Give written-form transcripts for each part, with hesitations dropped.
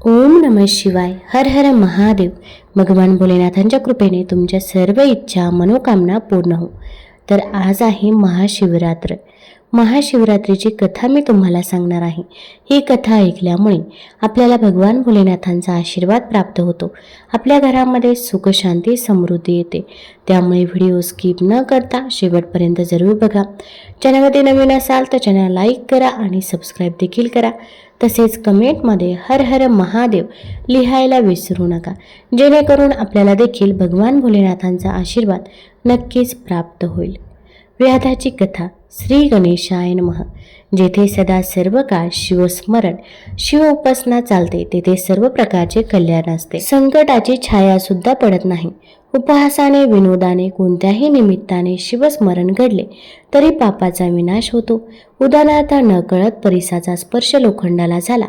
ओम नमः शिवाय. हर हर महादेव. भगवान भोलेनाथांच्या कृपेने तुमच्या सर्व इच्छा मनोकामना पूर्ण हो. तर आज आहे महाशिवरात्र. महाशिवरात्रीची कथा मी तुम्हाला सांगणार आहे. ही कथा ऐकल्यामुळे आपल्याला भगवान भोलेनाथांचा आशीर्वाद प्राप्त होतो. आपल्या घरामध्ये सुख शांती समृद्धी येते. त्यामुळे व्हिडिओ स्किप न करता शेवटपर्यंत जरूर बघा. चॅनलमध्ये नवीन असाल तर चॅनल लाईक करा आणि सबस्क्राईब देखील करा. तसेच कमेंटमध्ये हर हर महादेव लिहायला विसरू नका, जेणेकरून आपल्याला देखील भगवान भोलेनाथांचा आशीर्वाद नक्कीच प्राप्त होईल. व्याधाची कथा. श्री गणेशाय नमः. जेथे सदा सर्व काळ शिवस्मरण शिव उपासना चालते तेथे सर्व प्रकारचे कल्याण असते. संकटाची छाया सुद्धा पडत नाही. उपहासाने विनोदाने कोणत्याही निमित्ताने शिवस्मरण घडले तरी पापाचा विनाश होतो. उदाहरणार्थ नकळत परिसाचा स्पर्श लोखंडाला झाला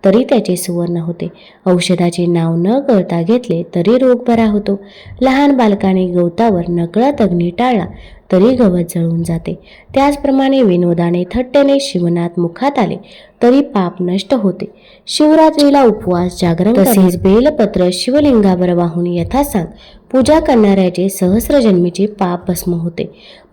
तरी त्याचे सुवर्ण होते. औषधाचे नाव न कळता घेतले तरी रोग बरा होतो. लहान बालकाने गवतावर नकळत अग्नी टाळला तरी गवत जळून जाते. त्याचप्रमाणे विनोदाने थट्टेने शिवनाथ मुखात आले तरी पाप नष्ट होते. शिवरात्रीला उपवास जागरण तसेच बेलपत्र शिवलिंगावर वाहून यथासांग पूजा करणाऱ्याचे सहस्रजन्मीचे पाप भस्म होते.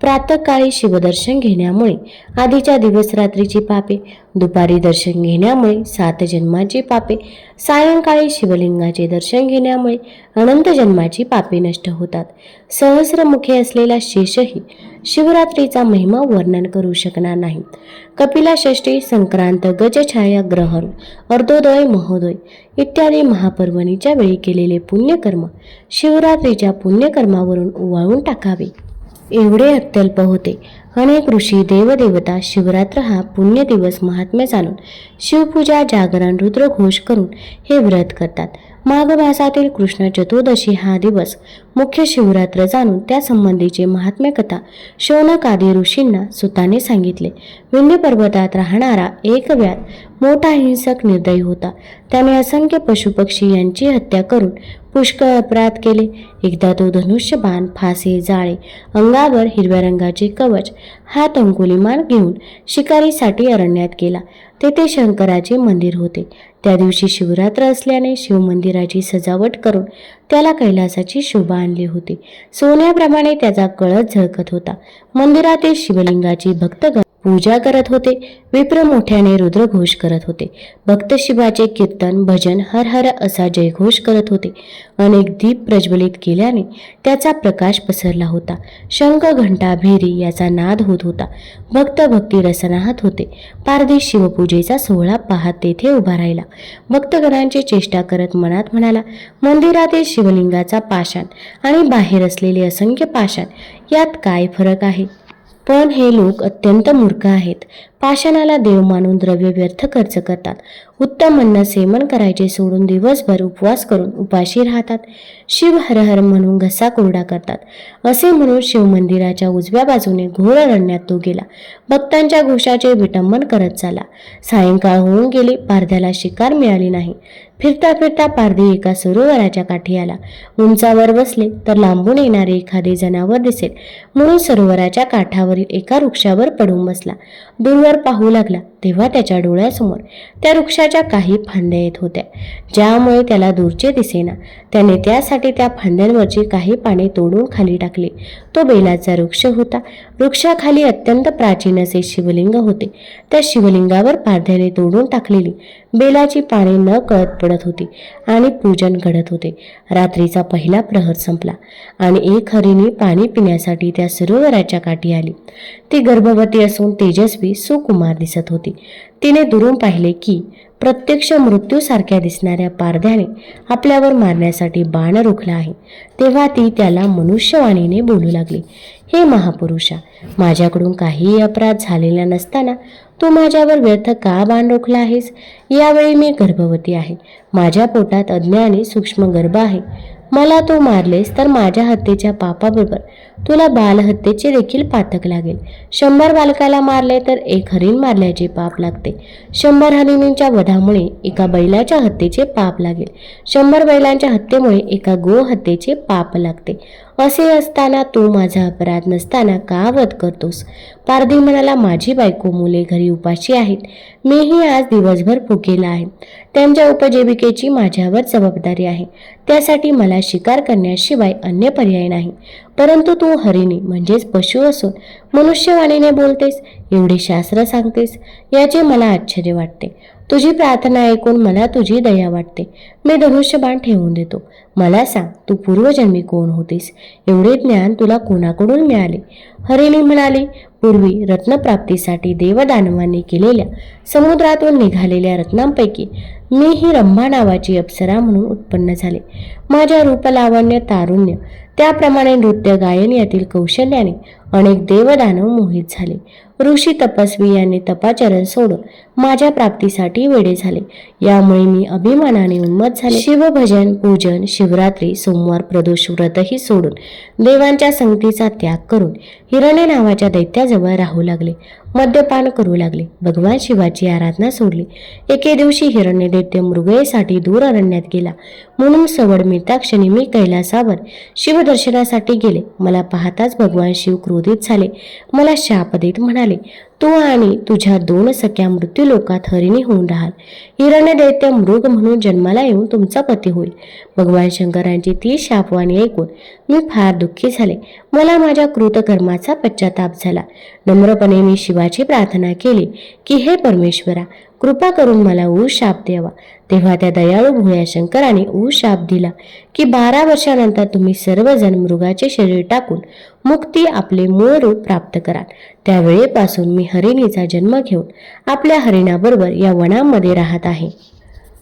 प्रातःकाळी शिवदर्शन घेण्यामुळे आधीच्या दिवस रात्रीची पापे, दुपारी दर्शन घेण्यामुळे 7 जन्माची पापे, सायंकाळी शिवलिंगाचे दर्शन घेण्यामुळे अनंत जन्माची पापे नष्ट होतात. सहस्रमुखे असलेला शेषही शिवरात्रीचा महिमा वर्णन करू शकणार नाही. कपिला षष्ठी, संक्रांत, गजछाया, ग्रहण, अर्धोदय, महोदय इत्यादी महापर्वणीच्या वेळी केलेले पुण्यकर्म शिवरात्रीच्या पुण्यकर्मावरून उवाळून टाकावे एवढे अत्यल्प होते. अनेक ऋषी देवदेवता शिवरात्र हा पुण्य दिवस महात्म्य जाणून शिवपूजा जागरण रुद्रघोष करून हे व्रत करतात. माघ मासातील कृष्ण चतुर्दशी हा दिवस मुख्य शिवरात्र जाणून त्या संबंधीचे महात्म्य कथा शौनक आदी ऋषींना सुताने सांगितले. विंध्य पर्वतात राहणारा एक व्याध मोठा हिंसक निर्दयी होता. त्याने असंख्य पशुपक्षी यांची हत्या करून पुष्कळ अपराध केले. एकदा तो धनुष्यबाण, फासे, जाळे, अंगावर हिरव्या रंगाचे कवच, हात अंकुलिमान घेऊन शिकारीसाठी अरण्यात गेला. तेथे शंकराचे मंदिर होते. त्या दिवशी शिवरात्र असल्याने शिवमंदिराची सजावट करून त्याला कैलासाची शोभा आणली होती. सोन्याप्रमाणे त्याचा कळस झळकत होता. मंदिरातील शिवलिंगाची भक्तगण पूजा करत होते. विप्र मोठ्याने रुद्रघोष करत होते. भक्त शिवाचे कीर्तन, भजन, हर हर असा जयघोष करत होते. अनेक दीप प्रज्वलित केल्याने त्याचा प्रकाश पसरला होता. शंख, घंटा, भेरी याचा नाद होत होता. भक्त भक्ती रसनाहत होते. पारधी शिवपूजेचा सोहळा पाहत तेथे उभा राहिला. भक्तगणांची चेष्टा करत मनात म्हणाला, मंदिरातील शिवलिंगाचा पाषाण आणि बाहेर असलेले असंख्य पाषाण यात काय फरक आहे? पण हे लोक अत्यंत मूर्ख आहेत. पाषाणाला देव मानून द्रव्य व्यर्थ खर्च करतात. उत्तम अन्न सेवन करायचे सोडून दिवसभर उपवास करून उपाशी राहतात. शिव हर हर म्हणून घसा कोरडा करतात. असे म्हणून शिवमंदिराच्या उजव्या बाजूने घोर अरण्यात तो गेला. भक्तांच्या घोषाचे विटंबन करत चाला. सायंकाळ होऊन गेली. पारध्याला शिकार मिळाली नाही. फिरता फिरता पारधी एका सरोवराच्या काठी आला. उंचावर बसले तर लांबून येणारे एखादे जनावर दिसेल म्हणून सरोवराच्या काठावरील एका वृक्षावर पडून बसला. दूरवर पाहू लागला तेव्हा त्याच्या डोळ्यासमोर त्या वृक्षाच्या काही फांद्या येत होत्या, ज्यामुळे त्याला दूरचे दिसेना. त्याने त्यासाठी त्या फांद्यांवरची काही पाने तोडून खाली टाकली. तो बेलाचा वृक्ष होता. वृक्षाखाली अत्यंत प्राचीन असे शिवलिंग होते. त्या शिवलिंगावर पारध्याने तोडून टाकलेली बेलाची पाने न कळत पडत होती आणि पूजन घडत होते. रात्रीचा पहिला प्रहर संपला आणि एक हरिणी पाणी पिण्यासाठी त्या सरोवराच्या काठी आली. ती गर्भवती असून तेजस्वी सुकुमार दिसत होती. तिने दुरून पाहिले की प्रत्यक्ष मृत्यूसारख्या दिसणाऱ्या पारध्याने आपल्यावर मारण्यासाठी बाण रोखला आहे. तेव्हा ती त्याला मनुष्यवाणीने बोलू लागली, हे महापुरुषा, माझ्याकडून काहीही अपराध झालेला नसताना तू माझ्यावर व्यर्थ का बाण रोखला आहेस? यावेळी मी गर्भवती आहे. माझ्या पोटात अज्ञानी सूक्ष्म गर्भ आहे. मला तू मारलेस तर माझ्या हत्येच्या पापाबरोबर तुला बालहत्येचे देखील पातक लागेल. 100 बालकाला मारले तर 1 हरिण मारल्याचे पाप लागते. 100 हरिणींच्या वधामुळे एका बैलाच्या हत्येचे पाप लागेल. 100 बैलांच्या हत्येमुळे एका गो हत्येचे पाप लागते. असे असताना तू माझा अपराध नसताना का वध करतोस? पारधी म्हणाला, माझी बायको मुले घरी उपाशी आहेत. मीही आज दिवसभर भुकेला आहे. त्यांच्या उपजीविकेची माझ्यावर जबाबदारी आहे. त्यासाठी मला शिकार करण्याशिवाय अन्य पर्याय नाही. परंतु तू हरिणी म्हणजेच पशु असून मनुष्यवाणीने बोलतेस, एवढे शास्त्र सांगतेस, याचे मला आश्चर्य वाटते. तुझी प्रार्थना ऐकून मला तुझी दया वाटते. मी धनुष्यबाण ठेवून देतो. मला सांग, तू पूर्वजन्मी कोण होतीस? एवढे ज्ञान तुला कोणाकडून मिळाले? हरिणी म्हणाली, पूर्वी रत्नप्राप्तीसाठी देवदानवांनी केलेल्या समुद्रातून निघालेल्या रत्नांपैकी मी ही रंभा नावाची अप्सरा म्हणून उत्पन्न झाले. माझ्या रूपलावण्य, तारुण्य, त्याप्रमाणे नृत्य गायन यातील कौशल्याने अनेक देवदानव मोहित झाले. ऋषी तपस्वी यांनी तपाचरण सोडून माझ्या प्राप्तीसाठी वेडे झाले. यामुळे मी अभिमानाने उन्मत्त झाले. शिवभजन, पूजन, शिवरात्री, सोमवार, प्रदोष व्रतही सोडून देवांच्या संगतीचा त्याग करून हिरण्य नावाच्या दैत्याजवळ राहू लागले. मद्यपान करू लागले. भगवान शिवाची आराधना सोडली. एके दिवशी हिरण्य दैत्य मृगयेसाठी दूर अरण्यात गेला. म्हणून सवड मिळताक्षणी मी कैलासावर शिवदर्शनासाठी गेले. मला पाहताच भगवान शिव क्रोधित झाले. मला शाप देत म्हणाले, तू आणि तुझ्या 2 सख्या मृत्यू लोकात हरिणी होऊन राहाल. हिरण्य दैत्य मृग म्हणून जन्माला येऊन तुमचा पती होईल. भगवान शंकरांची ती शापवाणी ऐकून मी फार दुःखी झाले. मला माझ्या कृतकर्माचा पश्चाताप झाला. नम्रपणे मी शिवाची प्रार्थना केली की, हे परमेश्वरा, कृपा करून मला शाप द्यावा. तेव्हा त्या दयाळू भोळ्या शंकराने शाप दिला की 12 वर्षानंतर तुम्ही सर्वजण मृगाचे शरीर टाकून मुक्ती आपले मूळ रूप प्राप्त कराल. त्यावेळेपासून मी हरिणीचा जन्म घेऊन आपल्या हरिणाबरोबर या वनामध्ये राहत आहे.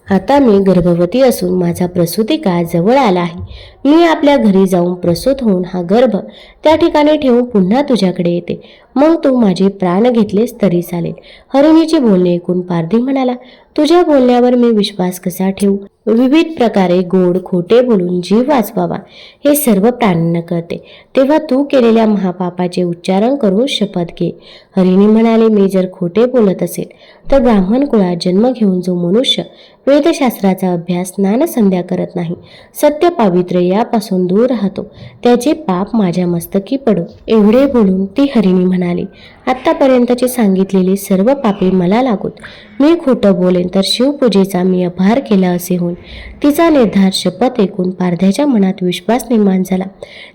आता मी गर्भवती असून माझा प्रसूती काळ जवळ आला आहे. मी आपल्या घरी जाऊन प्रसूत होऊन हा गर्भ त्या ठिकाणी ठेवून पुन्हा तुझ्याकडे येते. मग तू माझे प्राण घेतलेस तरी चालेल. हरिणीचे बोलणे ऐकून पारधी म्हणाला, तुझ्या बोलण्यावर मी विश्वास कसा ठेवू? विविध प्रकारे गोड खोटे बोलून जीव वाचवावा हे सर्व प्राण्यांना कळते. तेव्हा तू केलेल्या महापापाचे उच्चारण करून शपथ घे. हरिणी म्हणाले, मी जर खोटे बोलत असेल तर ब्राह्मण कुळात जन्म घेऊन जो मनुष्य वेदशास्त्राचा अभ्यास स्नानसंध्या करत नाही, सत्य पावित्र्य यापासून दूर राहतो, त्याचे पाप माझ्या मस्तकी पडो. एवढे बोलून ती हरिणी म्हणाली, आतापर्यंतचे सांगितलेले सर्व पापे मला लागोत. मी खोटं बोलेन तर शिवपूजेचा मी अपहार केला असे होईल. तिचा निर्धार शपथ ऐकून पारध्याच्या मनात विश्वास निर्माण झाला.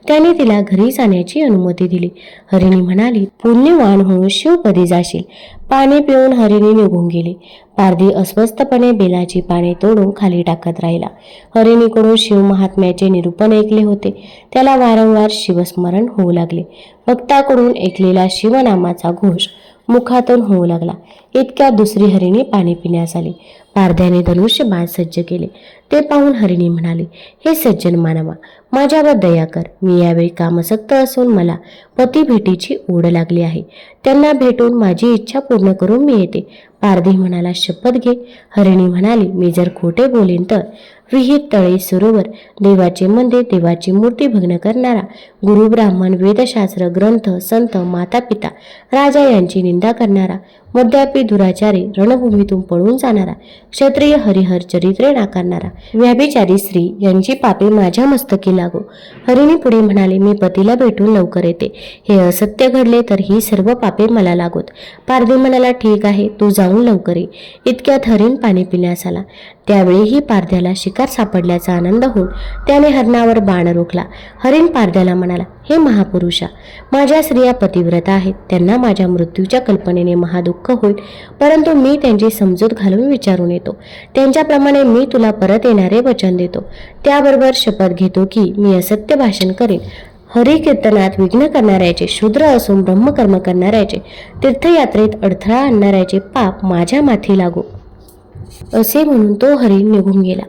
त्याने तिला घरी जाण्याची अनुमती दिली. हरिणी म्हणाली, पुण्यवान होऊन शिवपदी जाशील. पाणी पिऊन हरिणी निघून गेली. पारधी अस्वस्थपणे बेलाची पाने तोडून खाली टाकत राहिला. हरिणीकडून शिव महात्म्याचे निरूपण ऐकले होते. त्याला वारंवार शिवस्मरण होऊ लागले. भक्ताकडून ऐकलेला शिवनामाचा घोष मुखातून होऊ लागला. इतक्यात दुसरी हरिणी पाणी पिण्यास आली. पारध्याने धनुष्यबाण सज्ज केले. ते पाहून हरिणी म्हणाली, हे सज्जन मानवा, माझ्यावर दया कर. मी यावेळी कामसक्त असून मला पती भेटीची ओढ लागली आहे. त्यांना भेटून माझी इच्छा पूर्ण करून मी येते. पारधी म्हणाला, शपथ घे. हरिणी म्हणाली, मी जर खोटे बोलेन तर विहित, तळे, सरोवर, देवाचे मंदिर, देवाची मूर्ती भग्न करणारा, गुरु, ब्राह्मण, वेदशास्त्र, ग्रंथ, संत, माता पिता, राजा यांची निंदा करणारा, मद्यापी, दुराचारी, रणभूमीतून पळून जाणारा, क्षत्रिय, हरिहर चरित्रे नाकारणारा, व्याभिचारी स्त्री यांची पापे माझ्या मस्तकी लागो. हरिणी पुढे म्हणाले, मी पतीला भेटून लवकर येते. हे असत्य घडले तर ही सर्व पापे मला लागोत. पारधी म्हणाला, ठीक आहे, तू जाऊन लवकर ये. इतक्यात हरिण पाणी पिण्यास आला. त्यावेळीही पारध्याला शिकार सापडल्याचा आनंद होऊन त्याने हरणावर बाण रोखला. हरिण पारध्याला म्हणाला, हे महापुरुषा, माझ्या स्त्रिया पतिव्रता आहेत. त्यांना माझ्या मृत्यूच्या कल्पनेने महादुःख होईल, परंतु मी त्यांची समजूत घालून विचारून येतो. त्यांच्याप्रमाणे मी तुला परत येणारे वचन देतो. त्याबरोबर शपथ घेतो की मी असत्य भाषण करेन. हरिकीर्तनात विघ्न करणाऱ्याचे, शूद्र असून ब्रह्मकर्म करणाऱ्याचे, तीर्थयात्रेत अडथळा आणणाऱ्याचे पाप माझ्या माथी लागो. असे म्हणून तो हरिण निघून गेला.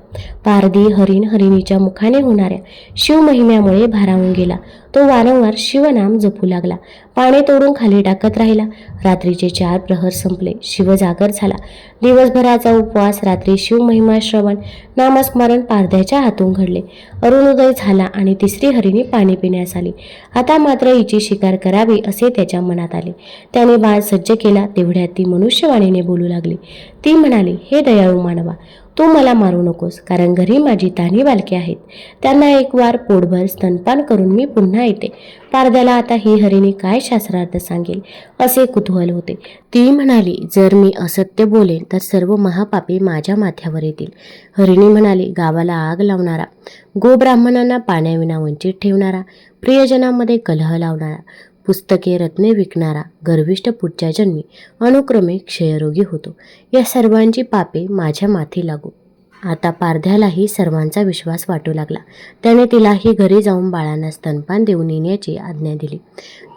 पारधी हरिण हरिणीच्या मुखाने होणाऱ्या शिवमहिम्यामुळे भारावून गेला. तो वारंवार शिवनाम जपू लागला. पाने तोडून खाली टाकत राहिला. रात्रीचे 4 प्रहर संपले. शिव जागर झाला. दिवसभराचा उपवास, रात्री शिवमहिमा श्रवण, नामस्मरण पारध्याच्या हातून घडले. अरुणोदय झाला आणि तिसरी हरिणी पाणी पिण्यास आली. आता मात्र हिची शिकार करावी असे त्याच्या मनात आले. त्याने बाण सज्ज केला. तेवढ्यात ती मनुष्यवाणीने बोलू लागली. ती म्हणाली, हे दयाळू मानवा, तू मला मारू नकोस, कारण घरी माझी तान्ही बालके आहेत. त्यांना एक वार पोटभर स्तनपान करून मी पुन्हा येते. पारध्याला आता ही हरिणी काय शास्त्रार्थ सांगेल असे कुतूहल होते. ती म्हणाली, जर मी असत्य बोलेन तर सर्व महापापी माझ्या माथ्यावर येतील. हरिणी म्हणाली, गावाला आग लावणारा, गोब्राह्मणांना पाण्याविना वंचित ठेवणारा, प्रियजनामध्ये कलह लावणारा, पुस्तके रत्ने विकणारा, गर्विष्ठ पुढच्या जन्मी अनुक्रमे क्षयरोगी होतो. या सर्वांची पापे माझ्या माथी लागू. आता पारध्यालाही सर्वांचा विश्वास वाटू लागला. त्याने तिलाही घरी जाऊन बाळांना स्तनपान देऊन येण्याची आज्ञा दिली.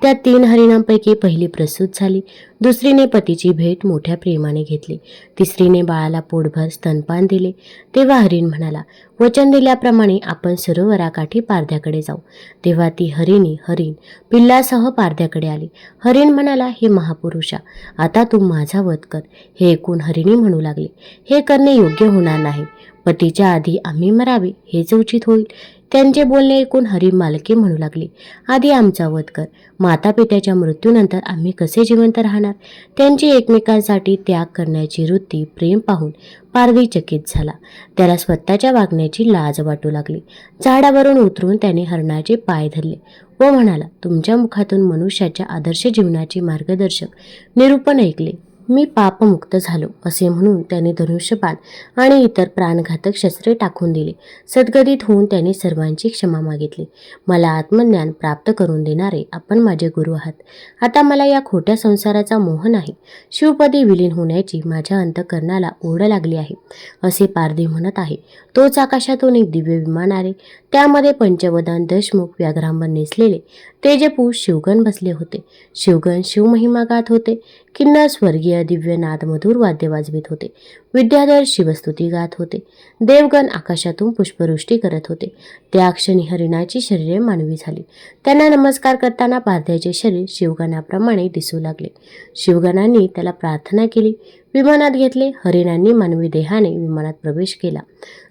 त्या 3 हरिणांपैकी पहिली प्रसूत झाली, दुसरीने पतीची भेट मोठ्या प्रेमाने घेतली, तिसरीने बाळाला पोटभर स्तनपान दिले. तेव्हा हरिण म्हणाला, वचन दिल्याप्रमाणे आपण सरोवराकाठी पारध्याकडे जाऊ. तेव्हा ती हरिण पिल्लासह पारध्याकडे आली. हरिण म्हणाला, हे महापुरुषा, आता तू माझा वध कर. हे ऐकून हरिणी म्हणू लागली, हे करणे योग्य होणार नाही. पतीच्या आधी आम्ही मरावे हेच उचित होईल. त्यांचे बोलणे ऐकून हरिण मालके म्हणू लागली, आधी आमचा वध कर. माता पित्याच्या मृत्यूनंतर आम्ही कसे जिवंत राहणार. त्यांची एकमेकांसाठी त्याग करण्याची वृत्ती प्रेम पाहून पारधी चकित झाला. त्याला स्वतःच्या वागण्याची लाज वाटू लागली. झाडावरून उतरून त्याने हरणाचे पाय धरले व म्हणाला, तुमच्या मुखातून मनुष्याच्या आदर्श जीवनाचे मार्गदर्शक निरूपण ऐकले. मी पापमुक्त झालो असे म्हणून त्याने धनुष्यबाण आणि इतर प्राणघातक शस्त्रे टाकून दिली. सद्गदित होऊन त्याने सर्वांची क्षमा मागितली. मला आत्मज्ञान प्राप्त करून देणारे आपण माझे गुरु आहात. आता मला या खोट्या संसाराचा मोह नाही. शिवपदी विलीन होण्याची माझ्या अंतःकरणाला ओढ लागली आहे असे पारधी म्हणत आहे. तोच आकाशातून एक दिव्य विमान आले. त्यामध्ये पंचवदन दशमुख व्याघ्रांबर नेसलेले तेजपूर शिवगण बसले होते. शिवगण शिवमहिमा गात होते. किन्नर स्वर्गीय दिव्य नादमधुर वाद्य वाजवित होते. विद्याधर शिवस्तुती गात होते. देवगण आकाशातून पुष्पवृष्टी करत होते. त्या क्षणी हरिणाची शरीरे मानवी झाली. त्यांना नमस्कार करताना पारध्याचे शरीर शिवगणाप्रमाणे दिसू लागले. शिवगणांनी त्याला प्रार्थना केली. विमानात घेतले. हरिणांनी मानवी देहाने विमानात प्रवेश केला.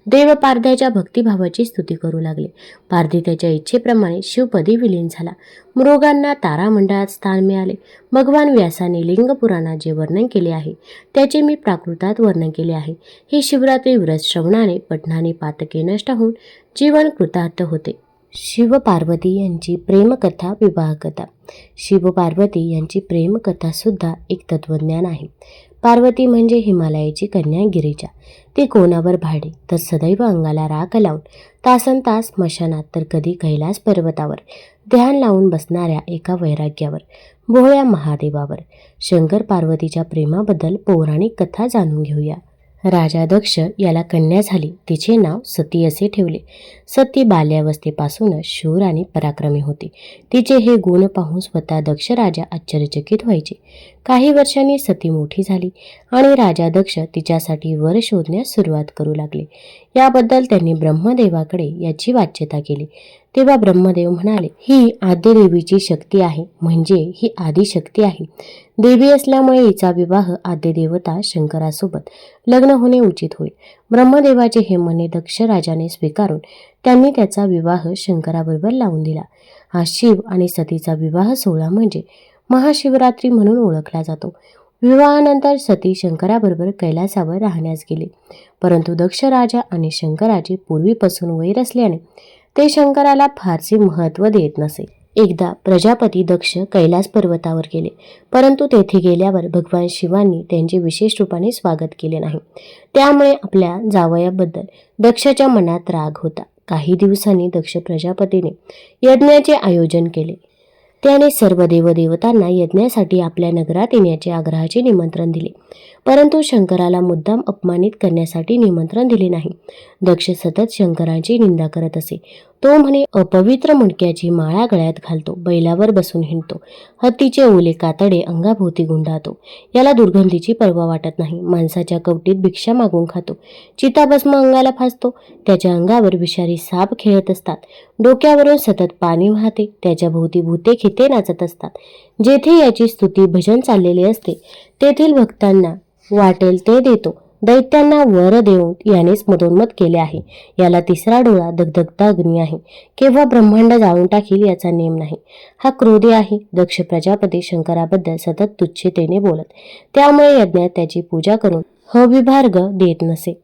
देव पारध्याच्या भक्तिभावाची स्तुती करू लागले. पारधी त्याच्या इच्छेप्रमाणे शिवपदी विलीन झाला. मृगांना तारामंडळात स्थान मिळाले. भगवान व्यासाने लिंग पुराणात जे वर्णन केले आहे त्याचे मी प्राकृतात वर्णन केले आहे. ही शिवरात्री व्रत श्रवणाने पठणाने पातके नष्ट होऊन जीवन कृतार्थ होते. शिव पार्वती यांची प्रेमकथा विवाहकथा. शिव पार्वती यांची प्रेमकथा सुद्धा एक तत्वज्ञान आहे. पार्वती म्हणजे हिमालयाची कन्या गिरिजा. ती कोणावर भाडे तर सदैव अंगाला राख लावून तासन तास स्मशानात तर कधी कैलास पर्वतावर ध्यान लावून बसणाऱ्या एका वैराग्यावर, भोळ्या महादेवावर. शंकर पार्वतीच्या प्रेमाबद्दल पौराणिक कथा जाणून घेऊया. राजा दक्ष याला कन्या झाली. तिचे नाव सती असे ठेवले. सती बाल्यावस्थेपासूनच शूर आणि पराक्रमी होती. तिचे हे गुण पाहून स्वतः दक्ष राजा आश्चर्यचकित व्हायचे. काही वर्षांनी सती मोठी झाली आणि राजा दक्ष तिच्यासाठी वर शोधण्यास सुरुवात करू लागले. याबद्दल त्यांनी ब्रह्मदेवाकडे याची वाच्यता केली. तेव्हा ब्रह्मदेव म्हणाले, ही आद्यदेवीची शक्ती आहे, म्हणजे ही आदिशक्ती आहे. देवी असल्यामुळे हिचा विवाह आद्यदेवता शंकरासोबत लग्न होणे उचित होईल. ब्रह्मदेवाचे हे म्हणणे दक्ष राजाने स्वीकारून त्यांनी त्याचा विवाह शंकराबरोबर लावून दिला. हा शिव आणि सतीचा विवाह सोहळा म्हणजे महाशिवरात्री म्हणून ओळखला जातो. विवाहानंतर सती शंकराबरोबर कैलासावर राहण्यास गेली. परंतु दक्ष राजा आणि शंकराचे पूर्वीपासून वैर असल्याने ते शंकराला फारसे महत्त्व देत नसे. एकदा प्रजापती दक्ष कैलास पर्वतावर गेले, परंतु तेथे गेल्यावर भगवान शिवांनी त्यांचे विशेष रूपाने स्वागत केले नाही. त्यामुळे आपल्या जावयाबद्दल दक्षाच्या मनात राग होता. काही दिवसांनी दक्ष प्रजापतीने यज्ञाचे आयोजन केले. त्याने सर्व देवदेवतांना यज्ञासाठी आपल्या नगरात येण्याचे आग्रहाचे निमंत्रण दिले, परंतु शंकराला मुद्दाम अपमानित करण्यासाठी निमंत्रण दिले नाही. दक्ष सतत शंकरांची निंदा करत असे. तो म्हणे, अपवित्र मुंडक्याची माळा गळ्यात घालतो, बैलावर बसून हिंडतो, हत्तीचे ओले कातडे अंगाभोवती गुंडाळतो, याला दुर्गंधीची पर्वा वाटत नाही, माणसाच्या कवटीत भिक्षा मागून खातो, चिताभस्म अंगाला फासतो, त्याच्या अंगावर विषारी साप खेळत असतात, डोक्यावरून सतत पाणी वाहते, त्याच्या भोवती भूते खिते नाचत असतात. जेथे याची स्तुती भजन चाललेले असते तेथील भक्तांना वाटेल ते देतो. दैत्यांना वर देऊन यानेच मदोन्मत केले आहे. याला तिसरा डोळा दगदगता अग्नी आहे. केव्हा ब्रह्मांड जाळून टाकील याचा नेम नाही. हा क्रोधी आहे. दक्ष प्रजापती शंकराबद्दल सतत तुच्छतेने बोलत, त्यामुळे यज्ञात त्याची पूजा करून हविर्भाग देत नसे.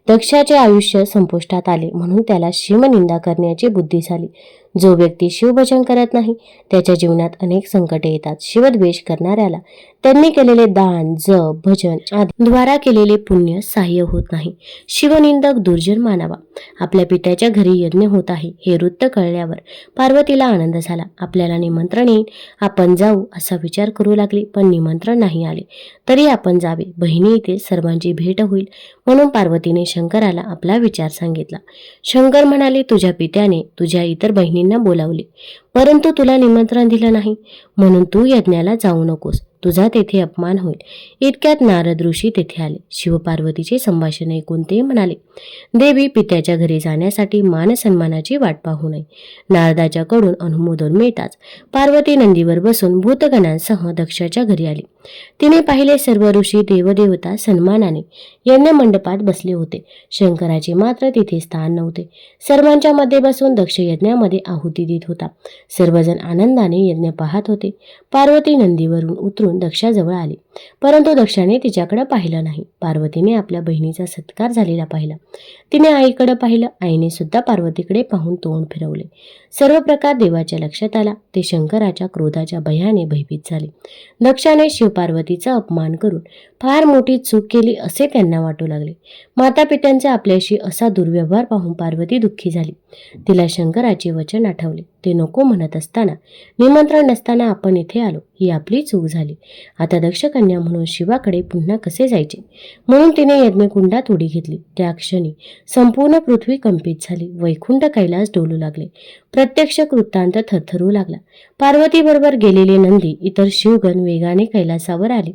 दक्षाचे आयुष्य संपुष्टात आले म्हणून त्याला शिवनिंदा करण्याची बुद्धी झाली. जो व्यक्ती शिवभजन करत नाही त्याच्या जीवनात अनेक संकटे येतात. शिवद्वेष करणाऱ्याला त्यांनी केलेले दान, जप, भजन आदी द्वारा केलेले पुण्य सहाय्य होत नाही. शिवनिंदक दुर्जन मानावा. आपल्या पित्याच्या घरी यज्ञ होत आहे हे वृत्त कळल्यावर पार्वतीला आनंद झाला. आपल्याला निमंत्रण येईल, आपण जाऊ असा विचार करू लागली, पण निमंत्रण नाही आले तरी आपण जावे. बहिणी येतील, सर्वांची भेट होईल म्हणून पार्वतीने शंकराला आपला विचार सांगितला. शंकर म्हणाले, तुझ्या पित्याने तुझ्या इतर बहिणींना बोलावले परंतु तुला निमंत्रण दिलं नाही म्हणून तू यज्ञाला जाऊ नकोस, तुझा तेथे अपमान होईल. इतक्यात नारद ऋषी तेथे आले. शिवपार्वतीचे संभाषण ऐकून ते म्हणाले, देवी, पित्याच्या घरी जाण्यासाठी मान सन्मानाची वाट पाहू नये. नारदाच्याकडून अनुमोदन मिळताच पार्वती नंदीवर बसून भूतगणांसह दक्षाच्या घरी आली. तिने पाहिले सर्व ऋषी देवदेवता सन्मानाने यज्ञ मंडपात बसले होते. शंकराचे मात्र तिथे स्थान नव्हते. सर्वांच्या मध्ये बसून दक्ष यज्ञामध्ये आहुती देत होता. सर्वजण आनंदाने यज्ञ पाहत होते. पार्वती नंदीवरून उतरून दक्षाजवळ आली परंतु दक्षाने तिच्याकडे पाहिलं नाही. पार्वतीने आपल्या बहिणीचा सत्कार झालेला पाहिला. तिने आईकडे पाहिलं. आईने सुद्धा पार्वतीकडे पाहून तोंड फिरवले. सर्व प्रकार देवाच्या लक्षात आला. ते शंकराच्या क्रोधाच्या भयाने भयभीत झाले. दक्षाने शिवपार्वतीचा अपमान करून फार मोठी चूक केली असे त्यांना वाटू लागले. माता पित्यांचा आपल्याशी असा दुर्व्यवहार पाहून पार्वती दुःखी झाली. तिला शंकराचे वचन आठवले. ते नको म्हणत असताना, निमंत्रण नसताना आपण इथे आलो, ही आपली चूक झाली. आता दक्षकन्या म्हणून शिवाकडे पुन्हा कसे जायचे म्हणून तिने यज्ञकुंडात उडी घेतली. त्या क्षणी संपूर्ण पृथ्वी कंपित झाली. वैकुंठ कैलास डोलू लागले. प्रत्यक्ष वृत्तांत थरथरू लागला. पार्वतीबरोबर गेलेले नंदी इतर शिवगण वेगाने कैलासावर आले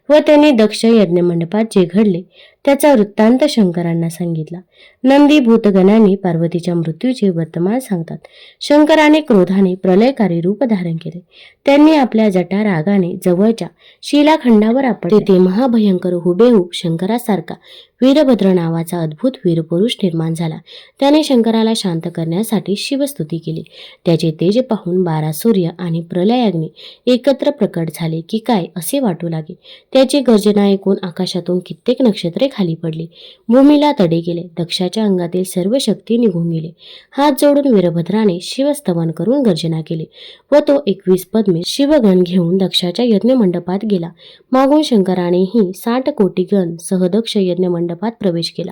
व त्यांनी दक्ष यज्ञ मंडपात जे घडले त्याचा वृत्तांत शंकरांना सांगितला. नंदी भूतगणांनी पार्वतीच्या मृत्यूचे वर्तमान सांगतात. शंकराने क्रोधाने प्रलयकारी रूप धारण केले. त्यांनी आपल्या जटा रागाने जवळच्या शिलाखंडावर आपटले. तेथे महाभयंकर हुबेहूब शंकरासारखा वीरभद्र नावाचा अद्भुत वीरपुरुष निर्माण झाला. त्याने शंकराला शांत करण्यासाठी शिवस्तुती केली. त्याचे तेज पाहून 12 सूर्य आणि प्रलयाग्नी एकत्र प्रकट झाले की काय असे वाटू लागे. त्याची गर्जना ऐकून आकाशातून कित्येक नक्षत्रे खाली पडली. भूमीला तडे गेले. दक्षाच्या अंगातील सर्व शक्ती निघून गेले. हात जोडून वीरभद्राने शिवस्तवन करून गर्जना केली व तो 21 पद्मे शिवगण घेऊन दक्षाच्या यज्ञ मंडपात गेला. मागून शंकरानेही 60 कोटी गण सह दक्ष यज्ञ मंडपात प्रवेश केला.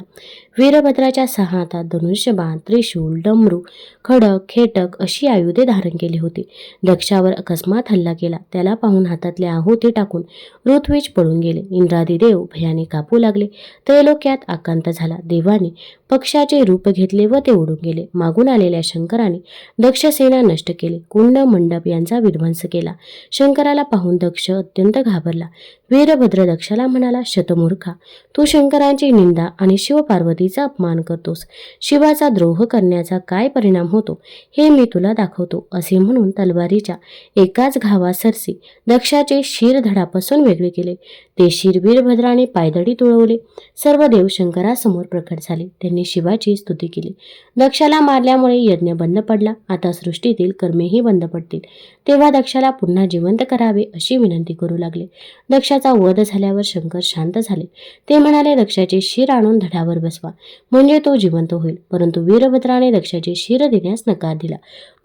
वीरभद्राच्या 6 हातात धनुष्यबाण, त्रिशूल, डमरू, खडक, खेटक अशी आयुधे धारण केली होती. दक्षावर अकस्मात हल्ला केला. त्याला पाहून हातातले आहुती टाकून ऋत्विज पळून गेले. इंद्रादी देव भयाने कापू लागले. त्रैलोक्यात आकांत झाला. देवाने पक्षाचे रूप घेतले व ते उडून गेले. मागून आलेल्या शंकराने दक्षसेना नष्ट केली. कुंड मंडप यांचा विध्वंस केला. शंकराला पाहून दक्ष अत्यंत घाबरला. वीरभद्र दक्षाला म्हणाला, शतमूर्खा, तू शंकरांची निंदा आणि शिवपार्वतीचा अपमान करतोस. शिवाचा द्रोह करण्याचा काय परिणाम होतो हे मी तुला दाखवतो. असे म्हणून तलवारीच्या एकाच घावा सरसी दक्षाचे शिर धडापासून वेगळे केले. ते शिर वीरभद्राने पायदळी तुळवले. सर्व देव शंकरासमोर प्रकट झाले. त्यांनी शिवाची स्तुती केली. दक्षाला मारल्यामुळे यज्ञ बंद पडला. आता सृष्टीतील कर्मेही बंद पडतील. तेव्हा दक्षाला पुन्हा जिवंत करावे अशी विनंती करू लागले. दक्षाचा वध झाल्यावर शंकर शांत झाले. ते म्हणाले, दक्षाचे शिर आणून धडावर बसवा म्हणजे तो जिवंत होईल. परंतु वीरभद्राने दक्षाचे शिर देण्यास नकार दिला.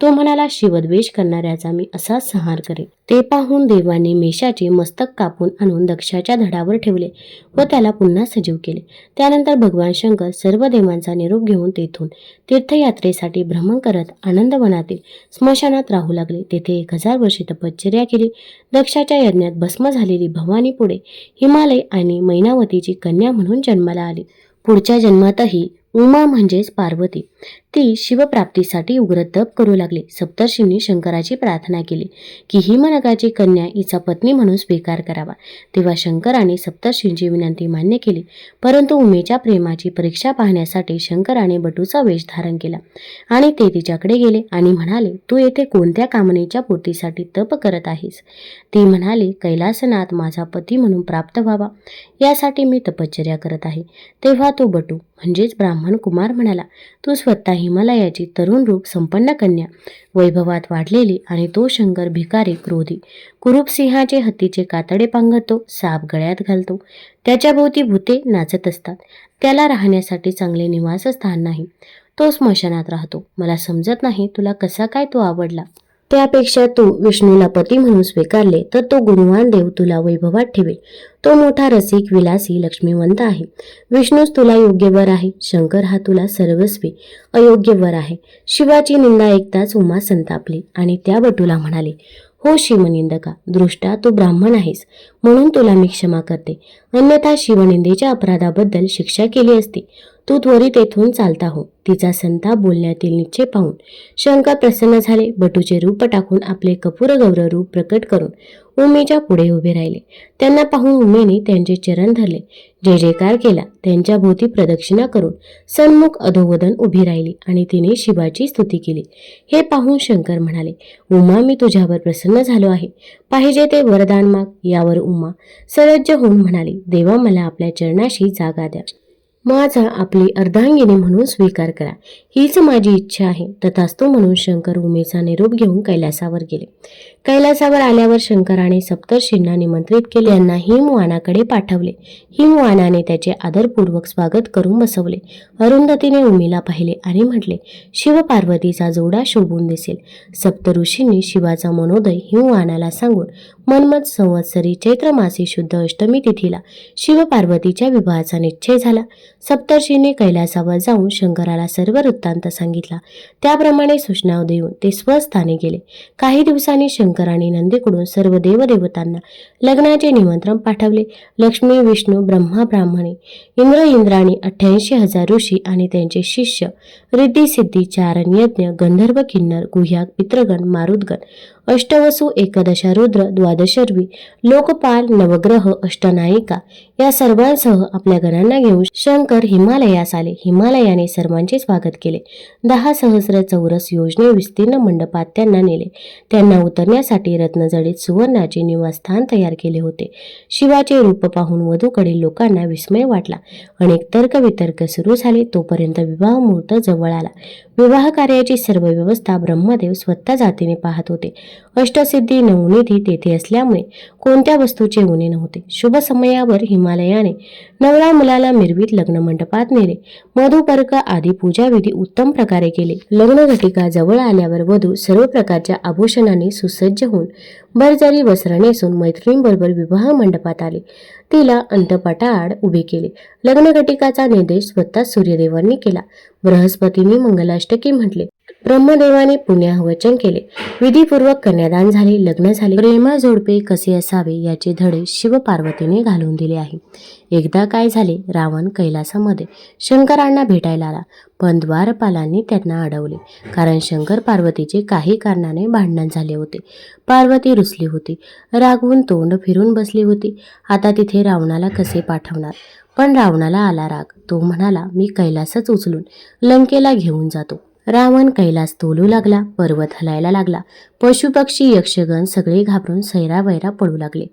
तो म्हणाला, शिवद्वेष करणाऱ्याचा मी असाच संहार करेन. ते पाहून देवाने मेषाचे मस्तक कापून आणून दक्षाच्या धडावर ठेवले व त्याला पुन्हा सजीव केले. त्यानंतर भगवान शंकर सर्व देवांचा निरोप घेऊन तेथून तीर्थयात्रेसाठी भ्रमण करत आनंदवनातील स्मशानात राहू लागले. तेथे 1000 वर्षे तपश्चर्या केली. दक्षाच्या यज्ञात भस्म झालेली भवानी पुढे हिमालय आणि मैनावतीची कन्या म्हणून जन्माला आली. पुढच्या जन्मातही उमा म्हणजेच पार्वती ती शिवप्राप्तीसाठी उग्र तप करू लागली. सप्तर्षींनी शंकराची प्रार्थना केली की हिमनगाची कन्या हिचा पत्नी म्हणून स्वीकार करावा. तेव्हा शंकराने सप्तर्षींची विनंती मान्य केली. परंतु उमेच्या प्रेमाची परीक्षा पाहण्यासाठी शंकराने बटूचा वेश धारण केला आणि ते तिच्याकडे गेले आणि म्हणाले, तू येथे कोणत्या कामनेच्या पूर्तीसाठी तप करत आहेस? ती म्हणाली, कैलासनाथ माझा पती म्हणून प्राप्त व्हावा यासाठी मी तपश्चर्या करत आहे. तेव्हा तो बटू म्हणजेच ब्राह्मण कुमार म्हणाला, तू स्वतः हिमालयाची तरुण रूप संपन्न कन्या, वैभवात वाढलेली, आणि तो शंकर भिकारी क्रोधी कुरूप सिंहाचे हत्तीचे कातडे पांघरतो, साप गळ्यात घालतो. त्याच्या भोवती भूते नाचत असतात. त्याला राहण्यासाठी चांगले निवासस्थान नाही. तो स्मशानात राहतो. मला समजत नाही तुला कसा काय तो आवडला. त्यापेक्षा तू विष्णूला पती म्हणून स्वीकारले तर तो गुणवान देव तुला वैभवात ठेवेल. तो मोठा रसिक, विलासी, लक्ष्मीवंत आहे. विष्णूच तुला योग्य वर आहे. शंकर हा तुला सर्वस्वी अयोग्य वर आहे. शिवाची निंदा ऐकताच उमा संतापली आणि त्या बटूला म्हणाले, हो शिवनिंदका, दृष्टा तू ब्राह्मण आहेस म्हणून तुला मी क्षमा करते, अन्यथा शिवनिंदेच्या अपराधाबद्दल शिक्षा केली असती. तू त्वरित येथून चालता हो. तिचा संताप बोलण्यातील निश्चय पाहून शंकर प्रसन्न झाले. बटूचे रूप टाकून आपले कपूर गौर रूप प्रकट करून उमेच्या पुढे उभे राहिले. त्यांना पाहून उमेने त्यांचे चरण धरले, जय जयकार केला. त्यांच्या भोवती प्रदक्षिणा करून सन्मुख अधोवदन उभी राहिली आणि तिने शिवाची स्तुती केली. हे पाहून शंकर म्हणाले, उमा, मी तुझ्यावर प्रसन्न झालो आहे. पाहिजे ते वरदान माग. यावर उमा सलज्ज होऊन म्हणाली, देवा, मला आपल्या चरणाशी जागा द्या. माझा आपली अर्धांगिनी म्हणून स्वीकार करा. हीच माझी इच्छा आहे. तथास्तु म्हणून शंकर उमेचा निरोप घेऊन कैलासावर गेले. कैलासावर आल्यावर शंकराने सप्तर्षींना निमंत्रित केले. त्यांना हिमवानाकडे पाठवले. हिमवानाने त्याचे आदरपूर्वक स्वागत करून बसवले. अरुंधतीने उमेला पाहिले आणि म्हटले, शिव पार्वतीचा जोडा शोभून दिसेल. सप्तऋषींनी शिवाचा मनोदय हिमवानाला सांगून मनमत संवत्सरी चैत्र मासी शुद्ध अष्टमी तिथीला शिव पार्वतीच्या विवाहाचा निश्चय झाला. सप्तर्षींनी कैलासावर जाऊन शंकराला सर्व वृत्तांत सांगितला. त्याप्रमाणे सूचना देऊन ते स्वस्थानी गेले. काही दिवसांनी शंकराने नंदीकडून सर्व देवदेवतांना लग्नाचे निमंत्रण पाठवले. लक्ष्मी, विष्णू, ब्रह्मा, ब्राह्मणे, इंद्राणी, 88,000 ऋषी आणि त्यांचे शिष्य, रिद्धी सिद्धी, चारण यज्ञ, गंधर्व, किन्नर, गुह्याक, पितृगण, मारुतगण, अष्टवसू, एकदशा रुद्र, द्वादशर्वी, लोकपाल, नवग्रह, अष्टनायिका या सर्वांसह आपल्या गणांना घेऊन शंकर हिमालयास आले. हिमालयाने सर्वांचे स्वागत केले. 10,000 चौरस योजने विस्तीर्ण मंडपात त्यांना नेले. त्यांना उतरण्यासाठी रत्नजडित सुवर्णाचे निवासस्थान तयार केले होते. शिवाचे रूप पाहून वधूकडील लोकांना विस्मय वाटला. अनेक तर्कवितर्क सुरू झाले. तोपर्यंत विवाह मुहूर्त जवळ आला. विवाह कार्याची सर्व व्यवस्था ब्रह्मदेव स्वतः जातीने पाहत होते. अष्टसिद्धी, नवनिधी तेथे असल्यामुळे कोणत्या वस्तूचे उणे नव्हते. शुभ समयावर हिमालयाने नवरा मुलाला मिरवीत लग्न मंडपात नेले. मधुपर्क आदी पूजाविधी उत्तम प्रकारे केले. लग्नघटिका जवळ आल्यावर वधू सर्व प्रकारच्या आभूषणांनी सुसज्ज होऊन भरजरी वस्त्र नेसून मैत्रिणींबरोबर विवाह मंडपात आले. तिला अंतपटाआड उभे केले. लग्नघटिकाचा निर्देश स्वतः सूर्यदेवांनी केला. बृहस्पतींनी मंगलाष्टकी म्हटले. ब्रह्मदेवाने पुण्याहवचन केले. विधीपूर्वक कन्यादान झाले. लग्न झाले. प्रेमा जोडपे कसे असावे याचे धडे शिव पार्वतीने घालून दिले आहे. एकदा काय झाले, रावण कैलासामध्ये शंकरांना भेटायला आला, पण द्वारपालांनी त्यांना अडवले. कारण शंकर पार्वतीचे काही कारणाने भांडण झाले होते. पार्वती रुसली होती. रागवून तोंड फिरून बसली होती. आता तिथे रावणाला कसे पाठवणार? पण रावणाला आला राग. तो म्हणाला, मी कैलासच उचलून लंकेला घेऊन जातो. रावण कैलास तोलू लागला. पर्वत हलायला लागला. पशुपक्षी, यक्षगण सगळे घाबरून सैरावैरा पडू लागले.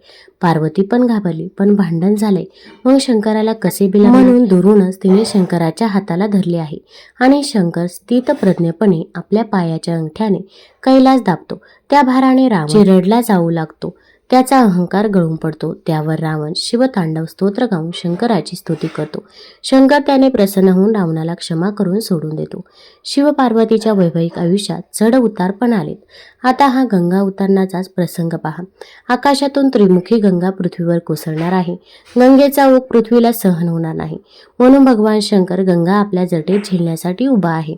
पार्वती पण घाबरली. पण भांडण झाले. मग शंकराला कसे बिला म्हणून दुरूनच तिने शंकराच्या हाताला धरले आहे आणि शंकर स्थितप्रज्ञपणे आपल्या पायाच्या अंगठ्याने कैलास दाबतो. त्या भाराने रावण चिरडला जाऊ लागतो. त्याचा अहंकार गळून पडतो. त्यावर रावण शिवतांडव स्तोत्र गाऊन शंकराची स्तुती करतो. शंकर त्याने प्रसन्न होऊन रावणाला क्षमा करून सोडून देतो. शिव पार्वतीच्या वैवाहिक आयुष्यात चढ उतार पण आलेत. आता हा गंगा उतरण्याचाच प्रसंग पहा. आकाशातून त्रिमुखी गंगा पृथ्वीवर कोसळणार आहे. गंगेचा ओघ पृथ्वीला सहन होणार नाही. म्हणून भगवान शंकर गंगा आपल्या जटेत झेलण्यासाठी उभा आहे.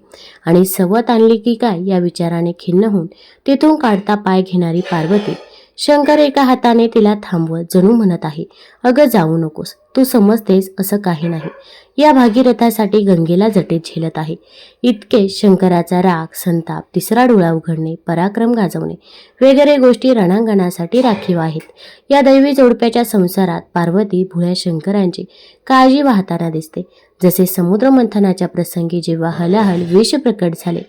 आणि सवत आणली की काय या विचाराने खिन्न होऊन तेथून काढता पाय घेणारी पार्वती, शंकर एका हाताने तिला थांबवत जणू म्हणत आहे, अगं जाऊ नकोस, तू समजतेस असं काही नाही. या भागीरथासाठी गंगेला जटेत झेलत आहे. इतके शंकराचा राग, संताप, तिसरा डोळा उघडणे, पराक्रम गाजवणे वगैरे गोष्टी रणांगणासाठी राखीव आहेत. या दैवी जोडप्याच्या संसारात पार्वती भुळ्या शंकरांची काळजी वाहताना दिसते. जसे समुद्र मंथनाच्या प्रसंगी जेव्हा हलाहल विष प्रकट झाले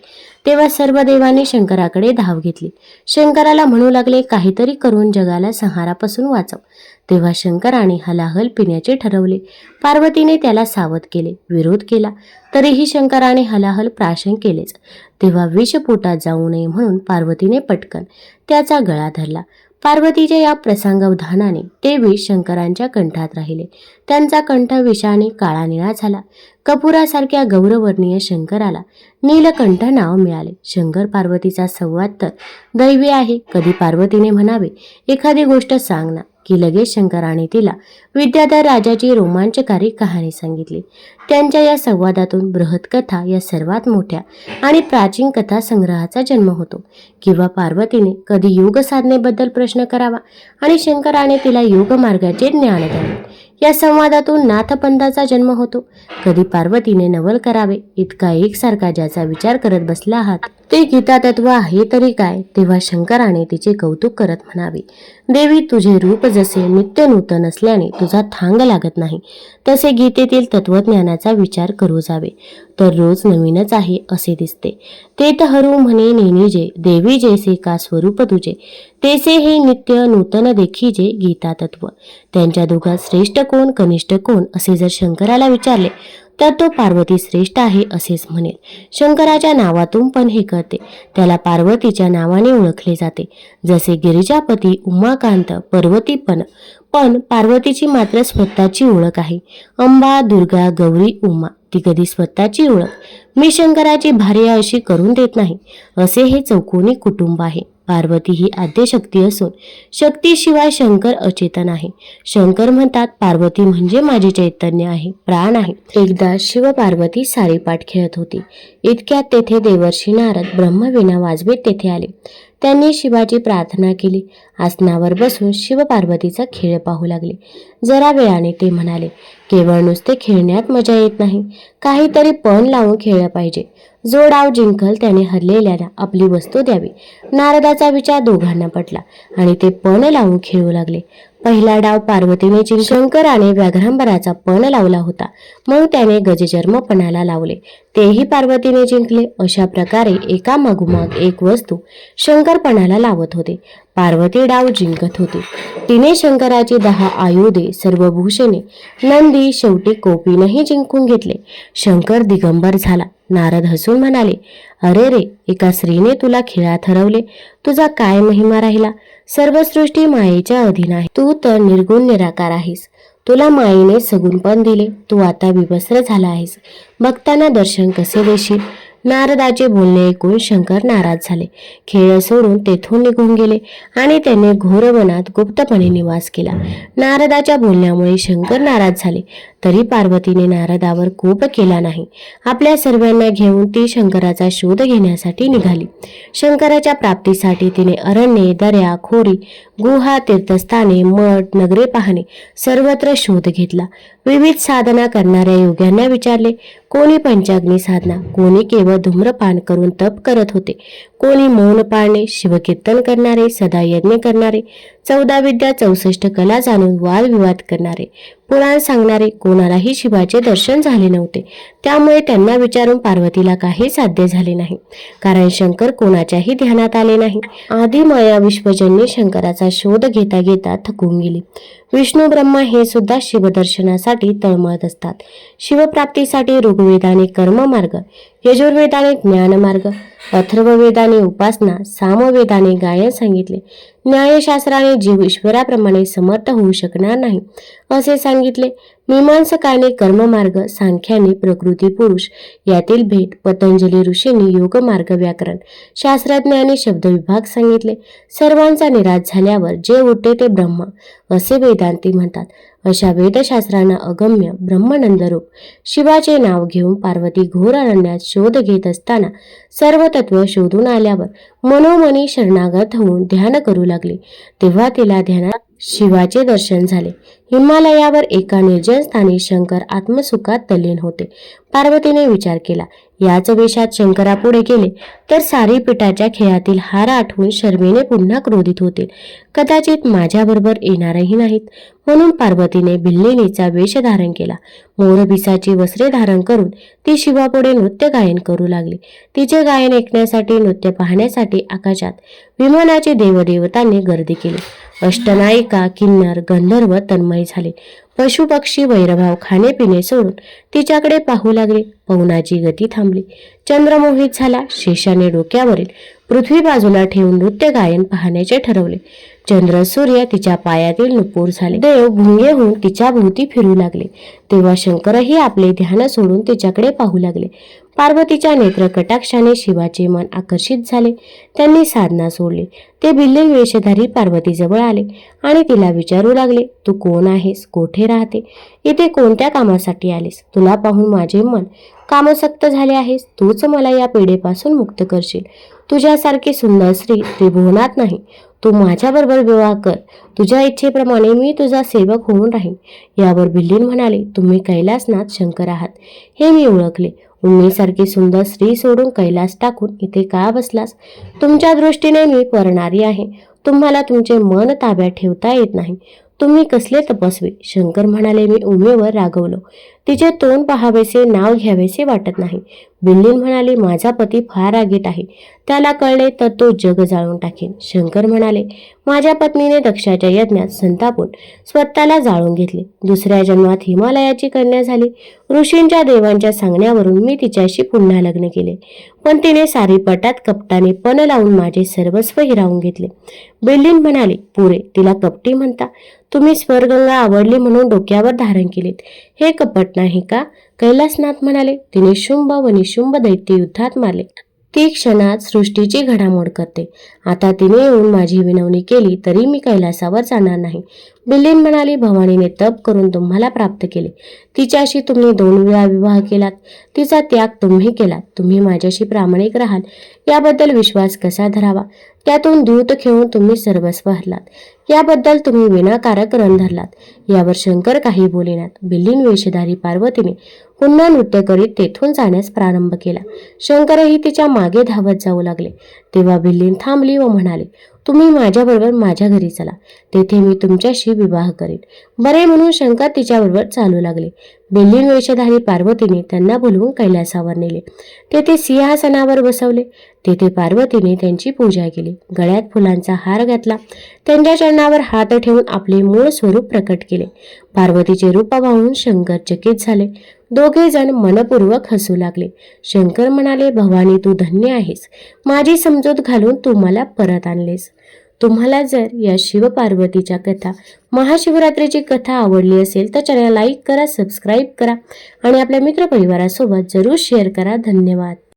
तेव्हा सर्व देवांनी शंकराकडे धाव घेतली. शंकराला म्हणू लागले, काहीतरी करून जगाला संहारापासून वाचव. तेव्हा शंकराने हलाहल पिण्याचे ठरवले. पार्वतीने त्याला सावध केले, विरोध केला, तरीही शंकराने हलाहल प्राशन केलेच. तेव्हा विष पोटात जाऊ नये म्हणून पार्वतीने पटकन त्याचा गळा धरला. पार्वतीच्या या प्रसंगावधानाने ते विष शंकरांच्या कंठात राहिले. त्यांचा कंठ विषाने काळा निळा झाला. कपुरासारख्या गौरवर्णीय शंकराला नीलकंठ नाव मिळाले. शंकर पार्वतीचा संवाद तर दैवी आहे. कधी पार्वतीने म्हणावे, एखादी गोष्ट सांग ना, की लगेच शंकराने तिला विद्याधर राजाची रोमांचकारी कहाणी सांगितली. त्यांच्या या संवादातून बृहत्कथा या सर्वात मोठ्या आणि प्राचीन कथा संग्रहाचा जन्म होतो. किंवा पार्वतीने कधी योग साधनेबद्दल प्रश्न करावा आणि शंकराने तिला योग मार्गाचे ज्ञान द्यावे. या संवादातून नाथपंथाचा जन्म होतो. कधी पार्वतीने नवल करावे, इतका एकसारखा ज्याचा विचार करत बसला आहात ते गीता तत्व आहे तरी काय. तेव्हा शंकराने तिचे कौतुक करत म्हणावे, देवी, तुझे रूप जसे नित्य नूतन असल्याने तुझा थांग लागत नाही, तसे गीतेतील तत्वज्ञानाचा विचार करू जावे तर रोज नवीनच आहे असे दिसते. ते हरू म्हणे नेनिजे, देवी जैसे का स्वरूप तुझे, तेसे हे नित्य नूतन देखीजे गीता तत्व. त्यांच्या दोघात श्रेष्ठ कोण, कनिष्ठ कोण असे जर शंकराला विचारले तर तो पार्वती श्रेष्ठ आहे असेच म्हणेल. शंकराच्या नावातून पण हे कळते. त्याला पार्वतीच्या नावाने ओळखले जाते. जसे गिरिजापती, उमाकांत, पर्वतीपण, पण पार्वतीची मात्र स्वतःची ओळख आहे. अंबा, दुर्गा, गौरी, उमा, ती कधी स्वतःची ओळख मी शंकराची भार्या अशी करून देत नाही. असे हे चौकोनी कुटुंब आहे. पार्वती ही आद्यशक्ती असून शक्तीशिवाय शंकर अचेतन आहे. शंकर म्हणतात, पार्वती म्हणजे माझे चैतन्य आहे, प्राण आहे. एकदा शिव पार्वती सारीपाट खेळत होती. इतक्यात तेथे देवर्षी नारद ब्रह्मवीणा वाजवीत तेथे आले. त्यांनी शिवाची प्रार्थना केली. आसनावर बसून शिव पार्वतीचा खेळ पाहू लागले. जरा वेळाने ते म्हणाले, केवळ नुसते खेळण्यात मजा येत नाही, काहीतरी पण लावून खेळलं पाहिजे. जो डाव जिंकल त्याने हरलेल्याला आपली वस्तू द्यावी. नारदाचा विचार दोघांना पटला आणि ते पण लावून खेळू लागले. पहिला डाव पार्वतीने जिंकला. शंकराने व्याघ्रांबराचा पण लावला होता, मग त्याने गजचर्मपणाला लावले, तेही पार्वतीने जिंकले. अशा प्रकारे एका मागोमाग एक वस्तू शंकरपणाला लावत होते. पार्वती डाव जिंकत होती. तिने शंकराची 10 आयुधे, सर्व भूषणे, नंदी, शेवटी कौपिनही जिंकून घेतले. शंकर दिगंबर झाला. नारद हसून म्हणाले, अरे रे, एका स्त्रीने तुला खेळात हरवले. तुझा काय महिमा राहिला. सर्व सृष्टी मायेच्या अधीन आहे. तू तर निर्गुण निराकार आहेस. तुला मायेने सगुणपण दिले. तू आता विवस्त्र झाला आहेस. भक्तांना दर्शन कसे देशील. नारदाचे बोलणे ऐकून शंकर नाराज झाले. खेळ सोडून तेथून निघून गेले आणि त्याने घोर वनात गुप्तपणे निवास केला. नारदाच्या बोलण्यामुळे शंकर नाराज झाले, तरी पार्वतीने नारदावर कोप केला नाही. आपल्या सर्वांना घेऊन ती शंकराचा शोध घेण्यासाठी निघाली. शंकराच्या प्राप्तीसाठी तिने अरण्ये, दऱ्या, खोरी, गुहा, तीर्थस्थाने, मठ, नगरे पाहणे, सर्वत्र शोध घेतला. विविध साधना करणाऱ्या योग्यांना विचारले. कोणी पंचाग्नी साधना, कोणी केवळ धूम्रपान करून तप करत होते, कोणी मौन पाळणे, शिवकीर्तन करणारे, सदा यज्ञ करणारे, 14 विद्या 64 कला जाणून वादविवाद करणारे, पुराण सांगणारे. कोणालाही शिवाचे दर्शन झाले नव्हते. त्यामुळे त्यांना विचारून पार्वतीला काही साध्य झाले नाही, कारण शंकर कोणाच्याही ध्यानात आले नाही. आधी माया विश्वजन्य शंकराचा शोध घेता घेता थकून गेली. विष्णू ब्रह्मा हे सुद्धा शिवदर्शनासाठी तळमळत असतात. शिवप्राप्तीसाठी ऋग्वेदाने कर्ममार्ग, यजुर्वेदाने ज्ञानमार्ग, अथर्ववेदाने उपासना, सामवेदाने गायन सांगितले. न्यायशास्त्राने जीव ईश्वराप्रमाणे समर्थ होऊ शकणार नाही असे सांगितले. मीमांसकाने कर्ममार्ग, सांख्याने प्रकृती पुरुष यातील भेद, पतंजली ऋषींनी योगमार्ग, व्याकरण शास्त्रज्ञांनी शब्दविभाग सांगितले. सर्वांचा निराश झाल्यावर जे उरते ते ब्रह्म असे वेदांती म्हणतात. अशा वेदशास्त्रांना अगम्य ब्रह्मानंदरूप शिवाचे नाव घेऊन पार्वती घोर अरण्यात शोध घेत असताना सर्व तत्व शोधून आल्यावर मनोमनी शरणागत होऊन ध्यान करू लागली. तेव्हा तिला ध्यानात शिवाचे दर्शन झाले. हिमालयावर एका निर्जन स्थानी शंकर आत्मसुखात तल्लीन होते. पार्वतीने विचार केला, याच वेशात शंकरापुढे गेले तर सारी पिठाच्या खेळातील हार आठवून शर्मेने पुन्हा क्रोधित होतील. कदाचित माझ्याबरोबर येणारही नाहीत. म्हणून पार्वतीने भिल्लिणीचा वेश धारण केला. मोरपिसाची वस्त्रे धारण करून ती शिवापुढे नृत्य गायन करू लागली. तिचे गायन ऐकण्यासाठी, नृत्य पाहण्यासाठी आकाशात विमानाची देवदेवतांनी गर्दी केली. अष्टनायिका, किन्नर, गंधर्व तन्मय झाले. पशुपक्षी वैरभाव खाणेपिणे सोडून तिच्याकडे पाहू लागले. पवनाची गती थांबली. चंद्र मोहित झाला. शेषाने डोक्यावरील पृथ्वी बाजूला ठेवून नृत्य गायन पाहण्याचे ठरवले. चंद्र सूर्य तिच्या पायातील नुपूर झाले. देव भुंगे होऊन तिच्या भोवती फिरू लागले. तेव्हा शंकरही आपले ध्यान सोडून तिच्याकडे पाहू लागले. पार्वतीच्या नेत्र कटाक्षाने शिवाचे मन आकर्षित झाले. त्यांनी साधना सोडली. ते भिल्लीन वेशधारी पार्वतीजवळ आले आणि तिला विचारू लागले, तू कोण आहेस? कोठे राहते? इथे कोणत्या कामासाठी आलीस? तुला पाहून माझे मन कामसक्त झाले आहेस. तूच मला या पीडेपासून मुक्त करशील. तुझ्यासारखी सुंदर स्त्री त्रिभुवनात नाही. तू माझ्याबरोबर विवाह कर. तुझ्या इच्छेप्रमाणे मी तुझा सेवक होऊन राहीन. यावर भिल्लीन म्हणाले, तुम्ही कैलासनाथ शंकर आहात हे मी ओळखले. उन्मीसारखी सुंदर स्त्री सोडून कैलास टाकून इथे का बसलास? तुमच्या दृष्टीने मी परणारी आहे. तुम्हाला तुमचे मन ताब्यात ठेवता येत नाही. तुम्ही कसले तपस्वी? शंकर म्हणाले, मी उमेवर रागवलो. तिचे तोंड पाहावेसे, नाव घ्यावेसे वाटत नाही. भिल्लीन म्हणाली, माझा पती फार रागीट आहे. त्याला कळले तर तो जग जाळून टाकेन. शंकर म्हणाले, माझ्या पत्नीने दक्षाच्या यज्ञात संतापून स्वतःला जाळून घेतले. दुसऱ्या जन्मात हिमालयाची कन्या झाली. ऋषींच्या देवांच्या सांगण्यावरून मी तिच्याशी पुन्हा लग्न केले. पण तिने सारीपटात कपटाने पण लावून माझे सर्वस्व हिरावून घेतले. भिल्लीन म्हणाले, पुरे, तिला कपटी म्हणता? तुम्ही स्वर्गंगा आवडली म्हणून डोक्यावर धारण केलीत. हे कपट नाही का? कैलासनाथ म्हणाले, तिने शुंभ व निशुंभ दैत्य युद्धात मारले. ती क्षणात सृष्टीची घडामोड करते. आता तिने येऊन माझी विनवणी केली तरी मी कैलासावर जाणार नाही. भिल्लीन म्हणाली, भवानीने तप करून तुम्हाला प्राप्त केले. तिच्याशी तुम्ही 2 वेळा विवाह केलात. तिचा त्याग तुम्ही केलात. तुम्ही माझ्याशी प्रामाणिक राहाल याबद्दल विश्वास कसा धरावा? त्यातून द्यूत खेळून तुम्ही सर्वस्व हरलात. याबद्दल तुम्ही विनाकारक रण धरलात. यावर शंकर काही बोलेनात. भिल्लीन वेशधारी पार्वतीने पुन्हा नृत्य करीत तेथून जाण्यास प्रारंभ केला. शंकरही तिच्या मागे धावत जाऊ लागले. तेव्हा भिल्लीन थांबली व म्हणाले, तुम्ही माझ्याबरोबर माझ्या घरी चला. तेथे मी तुमच्याशी विवाह करीन. बरे म्हणून शंकर तिच्याबरोबर चालू लागले. भिल्लीन वेशधारी पार्वतीने त्यांना बोलवून कैलासावर नेले. तेथे सिंहासनावर बसवले. तेथे पार्वतीने त्यांची पूजा केली. गळ्यात फुलांचा हार घातला. त्यांच्या चरणावर हात ठेवून आपले मूळ स्वरूप प्रकट केले. पार्वतीचे रूप पाहून शंकर चकित झाले. दोघे जण मनपूर्वक हसू लागले. शंकर म्हणाले, भवानी, तू धन्य आहेस. माझी समजूत घालून तू मला परत आणलेस. तुम्हाला जर या शिवपार्वतीच्या कथा, महाशिवरात्रीची कथा आवडली असेल तर चॅनल लाईक करा, सबस्क्राईब करा आणि आपल्या मित्रपरिवारासोबत जरूर शेअर करा. धन्यवाद.